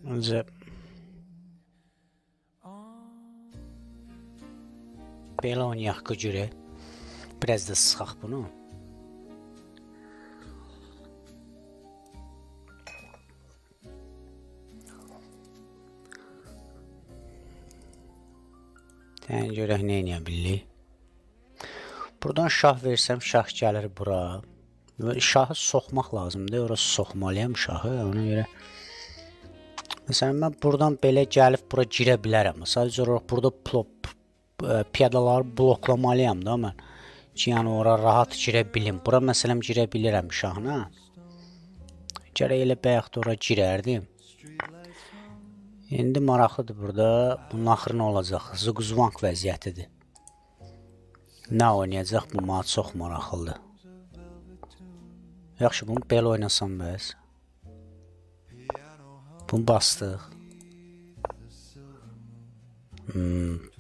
Önce belə oynayaq ki, görə. Biraz da sıxaq bunu. Tən görək nə eləyə bilirik. Buradan şah versəm, şah gəlir bura. Şahı soxmaq lazımdır. Orası soxmalıyam şahı. Ona görə məsələn, mən buradan belə gəlib bura girə bilərəm. Sadəcə olaraq burada piyadaları bloklamalıyam da mən. Ki, yəni ora rahat girə bilim. Bura məsələn girə bilirəm şahına. Gərək elə bayaq da ora girərdim. İndi maraqlıdır burada. Bunun axırı nə olacaq? Zıquzvanq vəziyyətidir. Nə oynayacaq bu mənə çox maraqlıdır. Yaxşı, bunu belə oynasam bəs. Bunu bastıq.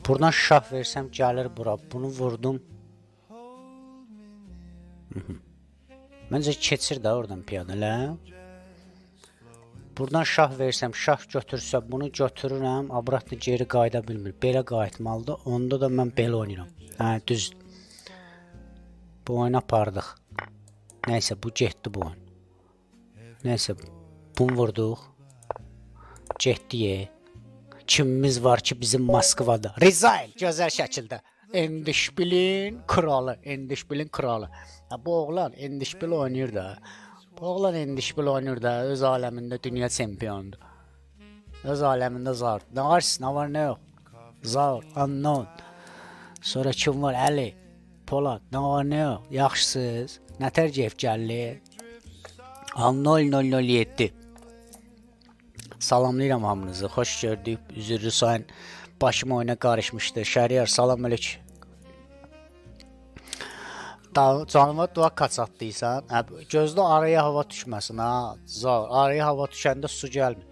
Buradan şah versəm gəlir bura. Bunu vurdum. Məncə keçir də oradan piyadalə. Buradan şah versəm, şah götürsə bunu götürürəm. Abratlı geri qayıda bilmir. Belə qayıtmalıdır. Onda da mən belə oynayıram. Hə, düz. Bu oyunu apardıq. Nəysə, bu getdi bu oyun. Nəysə, bunu vurduq. Getdi. Kimimiz var ki, bizim Moskvada? Rizail, gözəl şəkildə. Endişbilin kralı, Endişbilin kralı. Bu oğlan Endişbil oynayır da. Bu oğlan Endişbil oynayır da. Öz aləmində dünya çempiondur. Öz aləmində zar. Nə varsın, nə var, nə yox? Zar, unknown. Sonra kim var? Əli, Polad, nə var, nə yox? Yaxşısız. Nətər cevgəlli? 0007. Salamlayıram hamınızı. Xoş gördük. Üzürlü sayın. Başım oyuna qarışmışdı. Şəriyar, salam əleyk. Canıma dua kaçatdıysan. Gözdə araya hava düşməsin. Araya hava düşəndə su gəlmir.